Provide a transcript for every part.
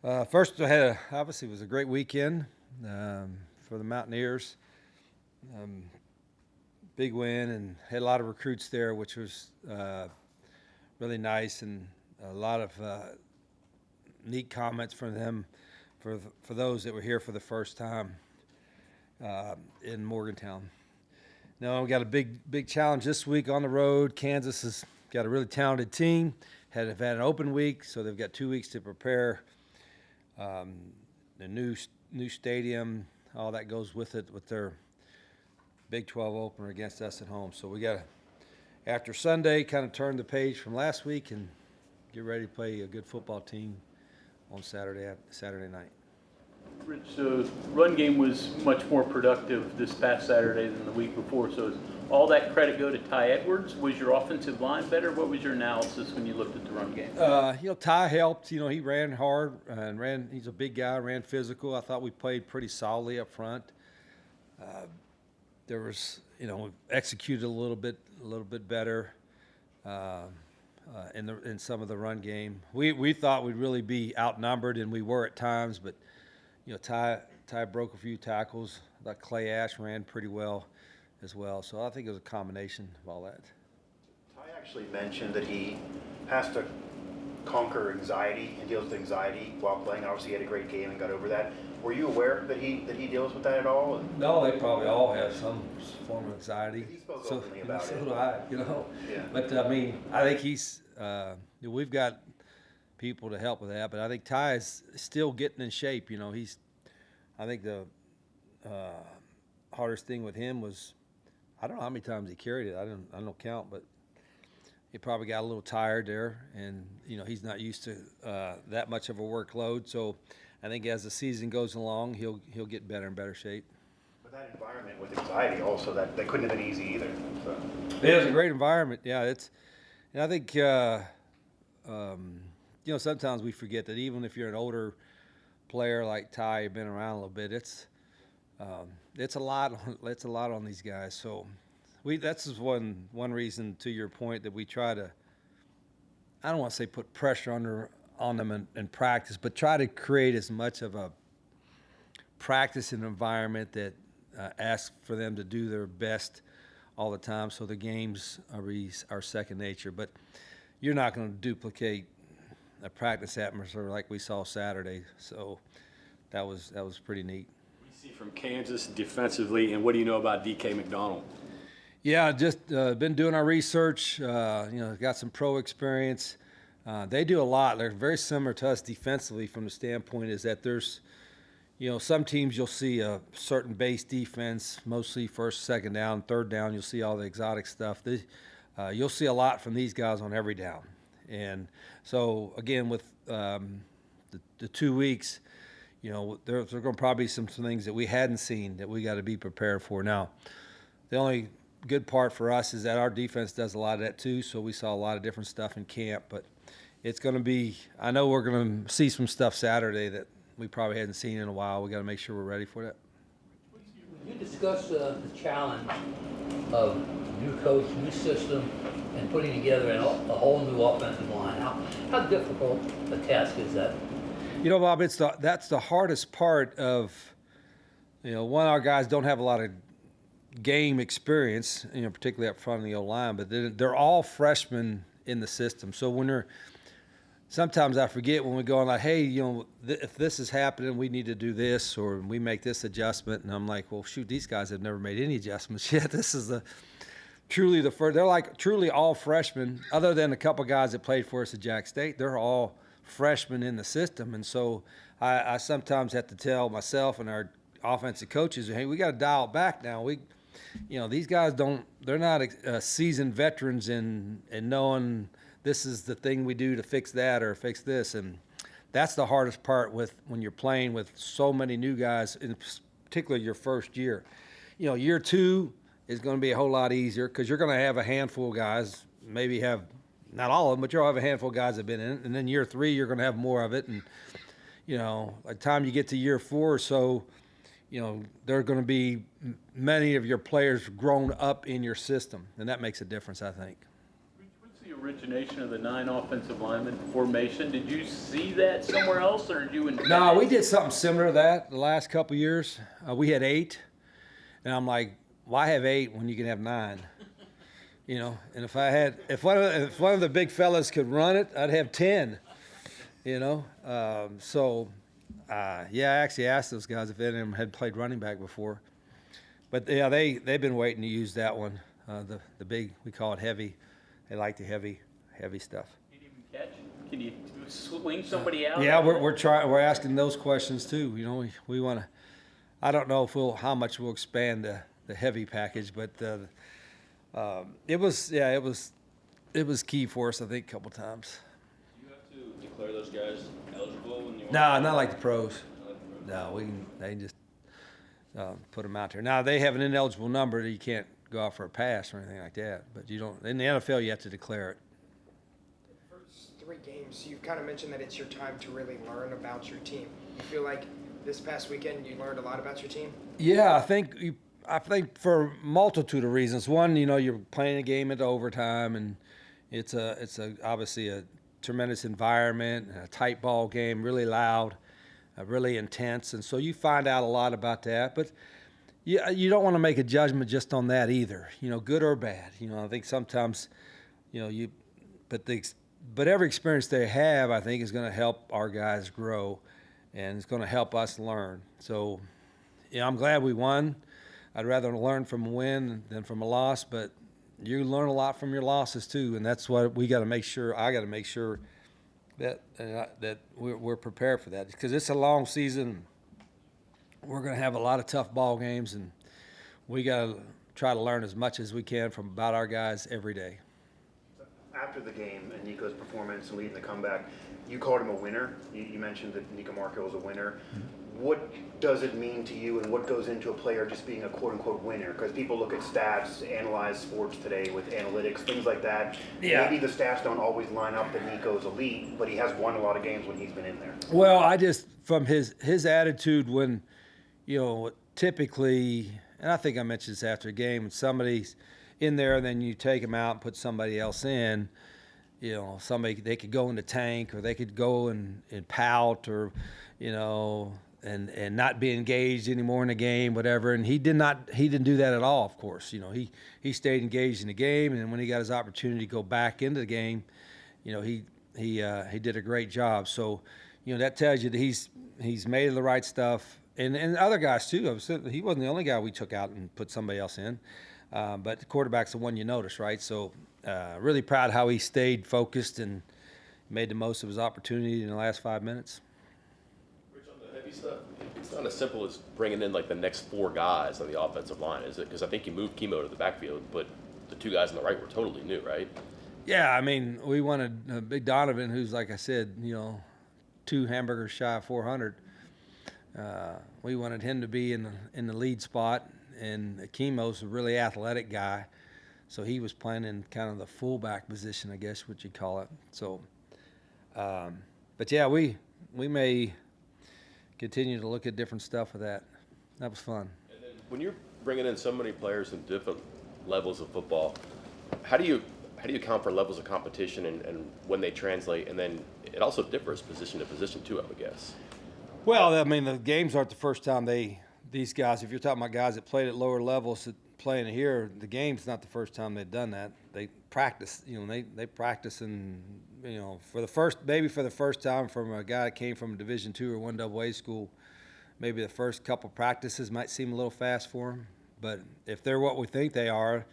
First, obviously it was a great weekend for the Mountaineers. Big win, and had a lot of recruits there, which was really nice, and a lot of neat comments from them for those that were here for the first time in Morgantown. Now we got a big challenge this week on the road. Kansas has got a really talented team. Have had an open week, so they've got 2 weeks to prepare. The new stadium, all that goes with it, with their Big 12 opener against us at home. So we got to, after Sunday, kind of turn the page from last week and get ready to play a good football team on Saturday night. Rich, the run game was much more productive this past Saturday than the week before. So does all that credit go to Ty Edwards? Was your offensive line better? What was your analysis when you looked at the run game? Ty helped. He ran hard and he's a big guy, ran physical. I thought we played pretty solidly up front. There was, we executed a little bit better in some of the run game. We thought we'd really be outnumbered, and we were at times, but Ty broke a few tackles. I thought Clay Ash ran pretty well as well. So I think it was a combination of all that. Ty actually mentioned that he has to conquer anxiety and deals with anxiety while playing. Obviously, he had a great game and got over that. Were you aware that he deals with that at all? No, they probably all have some form of anxiety. He spoke openly about it. So do I, Yeah. But I think he's. We've got people to help with that, but I think Ty is still getting in shape. I think the hardest thing with him was, I don't know how many times he carried it. I don't count, but he probably got a little tired there, and he's not used to that much of a workload. So I think as the season goes along, he'll get better and better shape. But that environment with anxiety also, that couldn't have been easy either. So. It was a great environment. Yeah, and I think sometimes we forget that even if you're an older player like Ty, you've been around a little bit, it's a lot on these guys. So that's just one reason, to your point, that we try to, I don't want to say put pressure on them in practice, but try to create as much of a practice and environment that asks for them to do their best all the time, so the games are second nature. But you're not going to duplicate a practice atmosphere like we saw Saturday. So that was pretty neat. What do you see from Kansas defensively, and what do you know about DK McDonald? Yeah, just been doing our research. Got some pro experience. They do a lot. They're very similar to us defensively, from the standpoint is that there's, some teams you'll see a certain base defense, mostly first, second down, third down. You'll see all the exotic stuff. You'll see a lot from these guys on every down. And so, again, with the 2 weeks, there's going to probably be some things that we hadn't seen that we got to be prepared for. Now, the only good part for us is that our defense does a lot of that too, so we saw a lot of different stuff in camp. But it's going to be – I know we're going to see some stuff Saturday that we probably hadn't seen in a while. We got to make sure we're ready for that. Would you discuss the challenge of new coach, new system, and putting together a whole new offensive line? How difficult a task is that? Bob, that's the hardest part of, one, our guys don't have a lot of game experience, particularly up front in the O-line, but they're all freshmen in the system. So sometimes I forget when we go on like, hey, if this is happening, we need to do this, or we make this adjustment. And I'm like, well, shoot, these guys have never made any adjustments yet. This is truly the first. They're like truly all freshmen, other than a couple guys that played for us at Jack State. They're all freshmen in the system. And so I sometimes have to tell myself and our offensive coaches, hey, we got to dial it back now. These guys they're not seasoned veterans in knowing this is the thing we do to fix that or fix this. And that's the hardest part when you're playing with so many new guys, in particular your first year. Year two is going to be a whole lot easier because you're going to have a handful of guys, maybe have not all of them, but you'll have a handful of guys that have been in it. And then year three, you're going to have more of it. And, by the time you get to year four or so, there are going to be many of your players grown up in your system, and that makes a difference, I think. What's your origination of the 9 offensive lineman formation. Did you see that somewhere else, or did you invent No, it? we did something similar to that the last couple years. We had 8, and I'm like, why have 8 when you can have 9? You know, and if one of the big fellas could run it, I'd have 10. You know, yeah, I actually asked those guys if any of them had played running back before, but yeah, they've been waiting to use that one. The big, we call it heavy. They like the heavy stuff. Can you even catch? Can you swing somebody out? Yeah, we're asking those questions too. You know, we want to. I don't know if how much we'll expand the heavy package, but it was key for us, I think, a couple times. Do you have to declare those guys eligible when you? No, not like the pros. Not like the pros? No, they can just put them out there. Now they have an ineligible number that you can't go out for a pass or anything like that. But you don't. In the NFL, you have to declare it. The first 3 games, you've kind of mentioned that it's your time to really learn about your team. You feel like this past weekend you learned a lot about your team? Yeah, I think for a multitude of reasons. One, you know, you're playing a game into overtime, and it's obviously a tremendous environment, a tight ball game, really loud, really intense, and so you find out a lot about that. But you don't want to make a judgment just on that either. You know, good or bad. You know, I think sometimes, you know, but every experience they have, I think, is going to help our guys grow, and it's going to help us learn. So, yeah, I'm glad we won. I'd rather learn from a win than from a loss, but you learn a lot from your losses too, and that's what we got to make sure. I got to make sure that we're prepared for that, because it's a long season. We're going to have a lot of tough ball games, and we got to try to learn as much as we can from about our guys every day. After the game and Nico's performance and leading the comeback, you called him a winner. You mentioned that Nico Marco was a winner. What does it mean to you, and what goes into a player just being a quote-unquote winner? Because people look at stats, analyze sports today with analytics, things like that. Yeah. Maybe the stats don't always line up that Nico's elite, but he has won a lot of games when he's been in there. Well, I just, from his attitude when, you know, typically, and I think I mentioned this after a game, when somebody's in there and then you take them out and put somebody else in, you know, they could go in the tank, or they could go and pout, or, you know, and not be engaged anymore in the game, whatever. And he didn't do that at all, of course. You know, he stayed engaged in the game, and when he got his opportunity to go back into the game, you know, he did a great job. So, you know, that tells you that he's made the right stuff. And other guys too. He wasn't the only guy we took out and put somebody else in. But the quarterback's the one you notice, right? So really proud how he stayed focused and made the most of his opportunity in the last 5 minutes. Rich, on the heavy stuff, it's not as simple as bringing in like the next 4 guys on the offensive line, is it? Because I think you moved Chemo to the backfield, but the 2 guys on the right were totally new, right? Yeah, I mean, we wanted Big Donovan, who's, like I said, you know, 2 hamburgers shy of 400. We wanted him to be in the lead spot, and Chemo's a really athletic guy, so he was playing in kind of the fullback position, I guess what you'd call it. So, but yeah, we may continue to look at different stuff with that. That was fun. And then when you're bringing in so many players in different levels of football, how do you account for levels of competition and when they translate? And then it also differs position to position too, I would guess. Well, I mean, the games aren't the first time these guys, if you're talking about guys that played at lower levels that playing here, the game's not the first time they've done that. They practice, you know, they practice, and, you know, for the first time from a guy that came from a Division II or 1AA school, maybe the first couple practices might seem a little fast for them, but if they're what we think they are,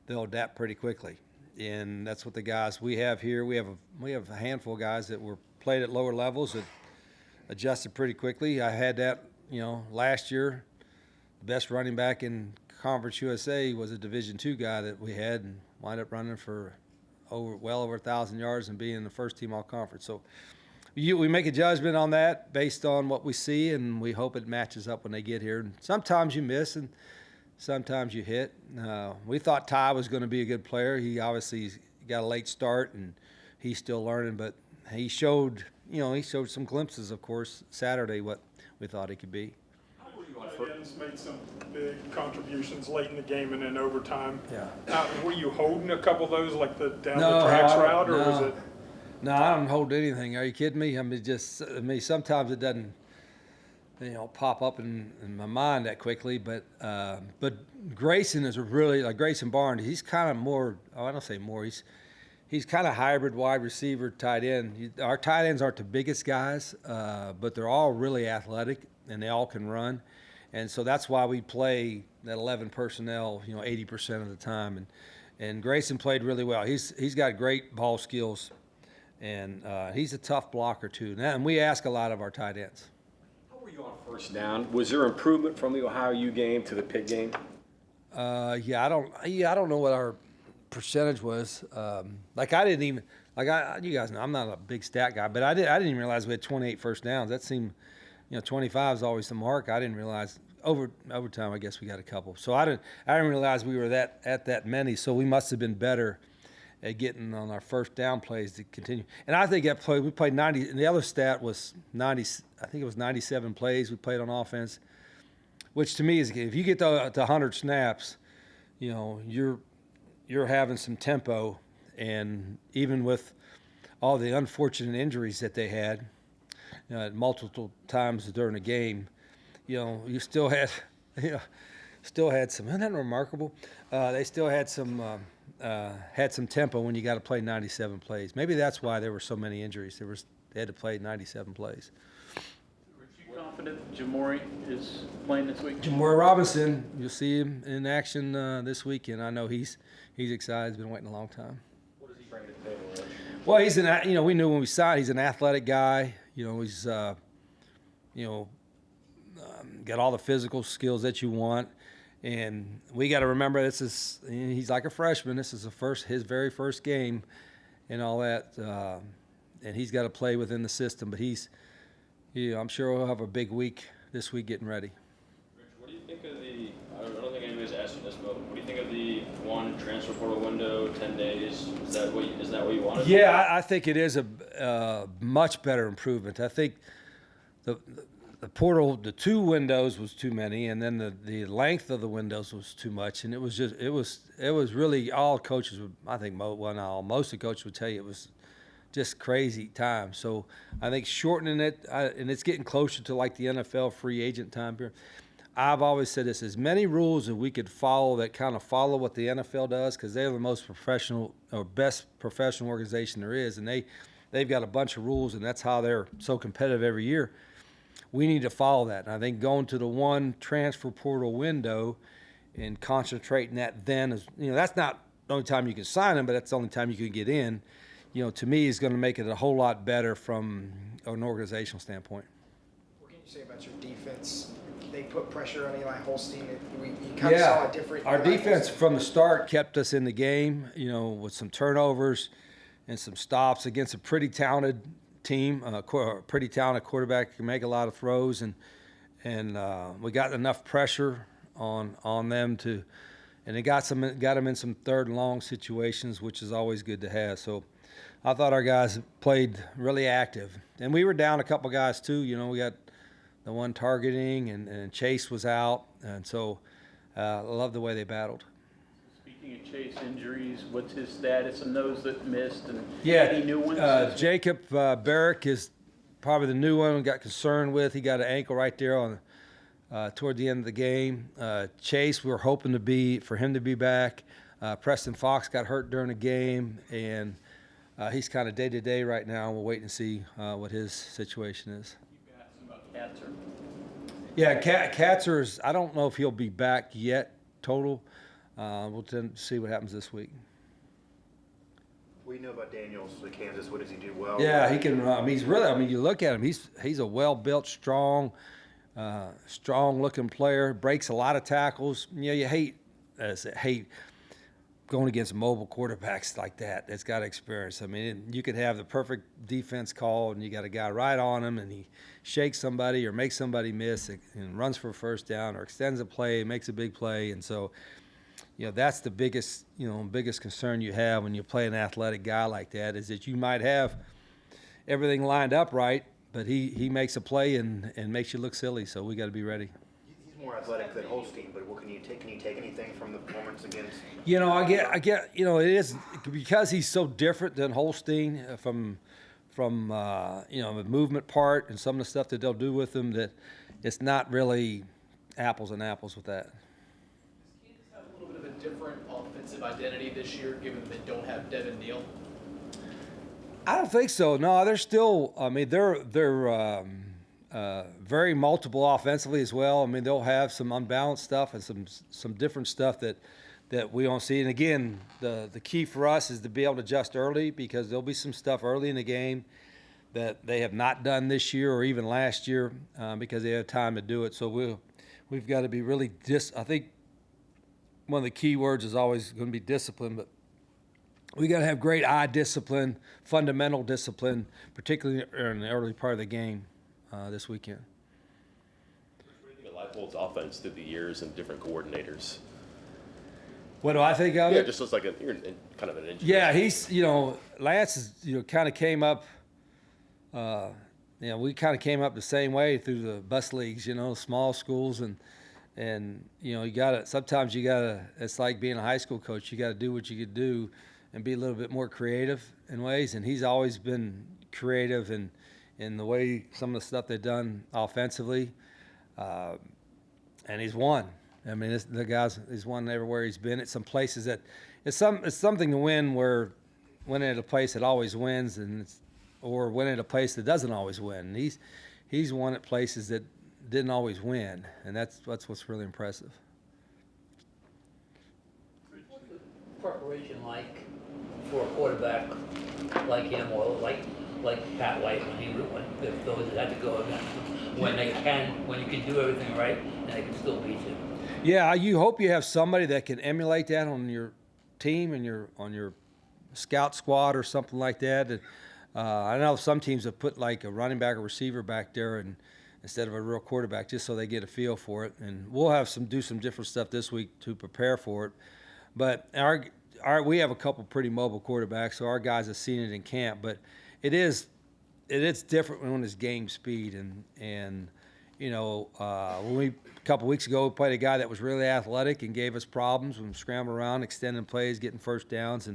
they'll adapt pretty quickly. And that's what the guys we have here. We have a handful of guys that were played at lower levels that adjusted pretty quickly. I had that, you know, last year. The best running back in Conference USA was a Division II guy that we had, and wound up running for well over 1,000 yards and being the first team all conference. So we make a judgment on that based on what we see, and we hope it matches up when they get here. And sometimes you miss, and sometimes you hit. We thought Ty was going to be a good player. He obviously got a late start, and he's still learning, but he showed some glimpses, of course, Saturday, what we thought he could be. How were you Tight ends made some big contributions late in the game and in overtime. Yeah. Were you holding a couple of those, like the down No, the tracks I don't- route, or was no. it? No, I don't hold anything. Are you kidding me? Sometimes it doesn't, pop up in my mind that quickly. But Grayson is like Grayson Barnes. He's kind of more. Oh, I don't say more. He's kind of hybrid wide receiver, tight end. Our tight ends aren't the biggest guys, but they're all really athletic and they all can run, and so that's why we play that 11 personnel, 80% of the time. And Grayson played really well. He's got great ball skills. And he's a tough blocker, too. And we ask a lot of our tight ends. How were you on first down? Was there improvement from the Ohio U game to the Pitt game? I don't know what our percentage was. You guys know, I'm not a big stat guy, but I didn't even realize we had 28 first downs. That seemed, 25 is always the mark. I didn't realize overtime. I guess we got a couple. So I didn't realize we were at that many. So we must have been better at getting on our first down plays to continue. And I think we played 90, and the other stat was 90, I think it was 97 plays we played on offense, which to me is, if you get to 100 snaps, you're having some tempo. And even with all the unfortunate injuries that they had, multiple times during the game, you still had, some, isn't that remarkable? They still had some tempo when you got to play 97 plays. Maybe that's why there were so many injuries. They had to play 97 plays. Were you confident Jamori is playing this week? Jamori Robinson, you'll see him in action this weekend. I know he's excited. He's been waiting a long time. What does he bring to the table, Rich? Well, we knew when we signed, he's an athletic guy. He's got all the physical skills that you want. And we got to remember, he's like a freshman. This is his very first game and all that. And he's got to play within the system. But I'm sure he'll have a big week this week getting ready. Rich, what do you think of I don't think anybody's asked you this, but what do you think of the one transfer portal window, 10 days? Is that what you wanted? Yeah, I think it is a much better improvement. I think the portal, the two windows was too many, and then the length of the windows was too much, and it was really all coaches would, I think most of the coaches would tell you it was just crazy time. So I think shortening it, and it's getting closer to like the NFL free agent time period. I've always said this: as many rules that we could follow that kind of follow what the NFL does, because they're the most professional or best professional organization there is, and they've got a bunch of rules, and that's how they're so competitive every year. We need to follow that. And I think going to the one transfer portal window and concentrating that then is, that's not the only time you can sign them, but that's the only time you can get in, to me is going to make it a whole lot better from an organizational standpoint. What can you say about your defense? They put pressure on Eli Holstein. You kind of saw a different. Our Eli defense Holstein. from the start kept us in the game, with some turnovers and some stops against a pretty talented team, a pretty talented quarterback who can make a lot of throws, and we got enough pressure on them and it got them in some third and long situations, which is always good to have. So I thought our guys played really active, and we were down a couple guys too. We got the one targeting, and Chase was out, and so I love the way they battled. Speaking of Chase injuries, what's his status on those that missed, and Yeah, any new ones? Jacob Barrick is probably the new one we got concerned with. He got an ankle right there on toward the end of the game. Chase, we were hoping for him to be back. Preston Fox got hurt during the game, and he's kind of day-to-day right now. We'll wait and see what his situation is. You got some about Katzer. Yeah, Katzer is, I don't know if he'll be back yet total. We'll see what happens this week. What do you know about Daniels with Kansas? What does he do well? Yeah, he can run. He's really, you look at him, he's a well-built, strong-looking player, breaks a lot of tackles. You hate going against mobile quarterbacks like that. That's got experience. I mean, you could have the perfect defense call, and you got a guy right on him, and he shakes somebody or makes somebody miss and runs for a first down or extends a play, makes a big play. And so, that's the biggest concern you have when you play an athletic guy like that, is that you might have everything lined up right, but he makes a play and makes you look silly. So we got to be ready. He's more athletic than Holstein, but what can you take? Can you take anything from the performance against? I get, it is because he's so different than Holstein from the movement part and some of the stuff that they'll do with him, that it's not really apples and apples with that. Does Kansas have a little bit of a different offensive identity this year, given they don't have Devin Neal? I don't think so. No, they're still. I mean, they're very multiple offensively as well. I mean, they'll have some unbalanced stuff and some different stuff that we don't see. And again, the key for us is to be able to adjust early, because there'll be some stuff early in the game that they have not done this year or even last year because they have time to do it. So we've got to be really I think one of the key words is always going to be discipline, but we got to have great eye discipline, fundamental discipline, particularly in the early part of the game this weekend. What do you think of Leipold's offense through the years and different coordinators? What do I think of Yeah, it? it just looks like you're kind of an engineer. Yeah, he's, Lance is, kind of came up, we kind of came up the same way through the bus leagues, small schools, and sometimes it's like being a high school coach. You got to do what you could do and be a little bit more creative in ways. And he's always been creative in the way some of the stuff they've done offensively. And he's won. I mean, he's won everywhere he's been. At some places that it's something to win at a place that always wins, or win at a place that doesn't always win. And he's won at places that didn't always win, and that's what's really impressive. What's the preparation like for a quarterback like him, or like Pat White if those that had to go against him, when you can do everything right and they can still beat you? Yeah, you hope you have somebody that can emulate that on your team and on your scout squad or something like that. I know some teams have put like a running back or receiver back there and instead of a real quarterback, just so they get a feel for it. And we'll do some different stuff this week to prepare for it. But we have a couple pretty mobile quarterbacks, so our guys have seen it in camp. But it is different when it's game speed and a couple weeks ago, we played a guy that was really athletic and gave us problems when scrambling around, extending plays, getting first downs,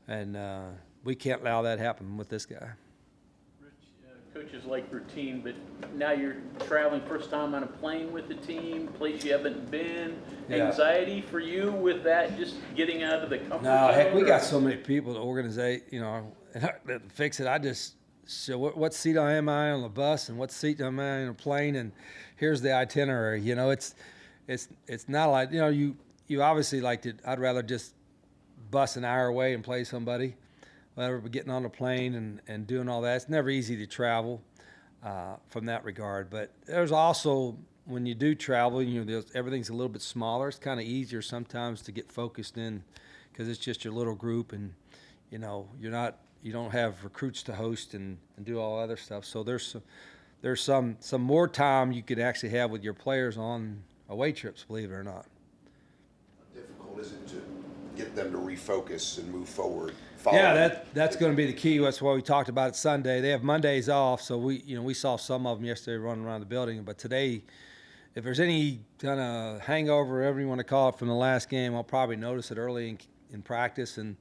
and we can't allow that to happen with this guy. Rich, coaches like routine, but now you're traveling first time on a plane with the team, place you haven't been. Yeah. Anxiety for you with that, just getting out of the comfort No, zone? heck, we or- got so many people to organize, that fix it. So what seat am I on the bus and what seat am I in a plane, and here's the itinerary. It's not like, you obviously like to, I'd rather just bus an hour away and play somebody, but getting on the plane and doing all that. It's never easy to travel from that regard. But there's also, when you do travel, everything's a little bit smaller. It's kind of easier sometimes to get focused in because it's just your little group, and you don't have recruits to host and do all other stuff. So there's some more time you could actually have with your players on away trips, believe it or not. How difficult is it to get them to refocus and move forward? Yeah, that's going to be the key. That's why we talked about it Sunday. They have Mondays off, so we saw some of them yesterday running around the building. But today, if there's any kind of hangover, whatever you want to call it, from the last game, I'll probably notice it early in practice and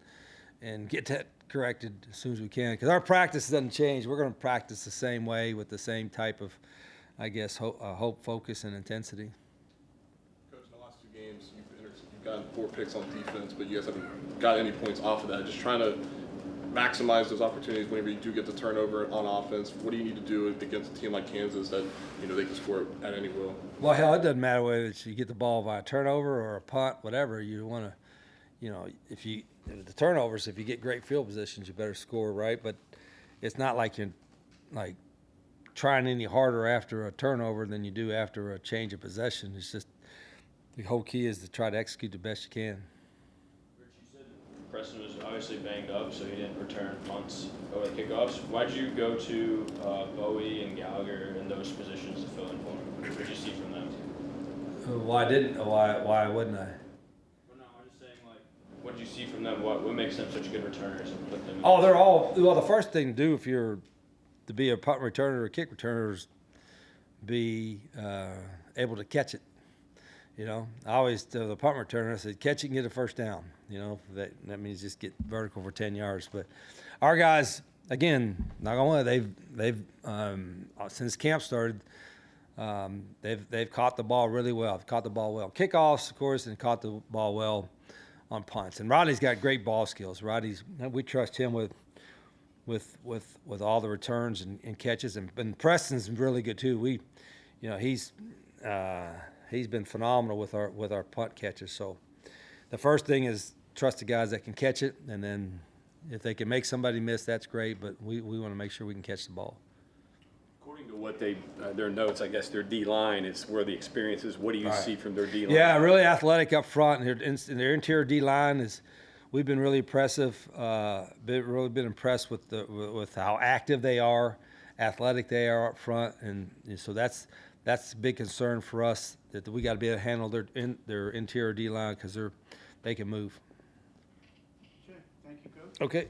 get that corrected as soon as we can, because our practice doesn't change. We're going to practice the same way with the same type of, I guess, hope, focus, and intensity. Coach, in the last 2 games, you've gotten 4 picks on defense, but you guys haven't got any points off of that. Just trying to maximize those opportunities whenever you do get the turnover on offense. What do you need to do against a team like Kansas that they can score at any will? Well, hell, it doesn't matter whether you get the ball via a turnover or a punt, whatever. You want to, if the turnovers, if you get great field positions, you better score, right? But it's not like you're trying any harder after a turnover than you do after a change of possession. It's just the whole key is to try to execute the best you can. Rich, you said Preston was obviously banged up, so he didn't return punts or kickoffs. Why'd you go to Bowie and Gallagher in those positions to fill in for him? What did you see from them? Why wouldn't I? Well, no, I'm just saying, what did you see from them? What makes them such good returners and put them in? Oh, they're all, well, the first thing to do if you're to be a punt returner or a kick returner is be able to catch it. You know, I always tell the punt returner, I said, catch it and get a first down. You know, that means just get vertical for 10 yards. But our guys, again, not gonna lie, they've since camp started, they've caught the ball really well. They've caught the ball well. Kickoffs, of course, and caught the ball well on punts. And Rodney's got great ball skills. We trust him with all the returns and catches. And Preston's really good too. He's been phenomenal with our punt catches. So the first thing is trust the guys that can catch it, and then if they can make somebody miss, that's great. But we want to make sure we can catch the ball. According to what their notes, I guess their D-line is where the experience is. What do you see from their D-line? Yeah, really athletic up front. And their interior D-line we've been really impressive. Really been impressed with how active they are, athletic they are up front, and so that's a big concern for us, that we got to be able to handle their interior D-line because they can move. Okay, thank you, Coach. Okay.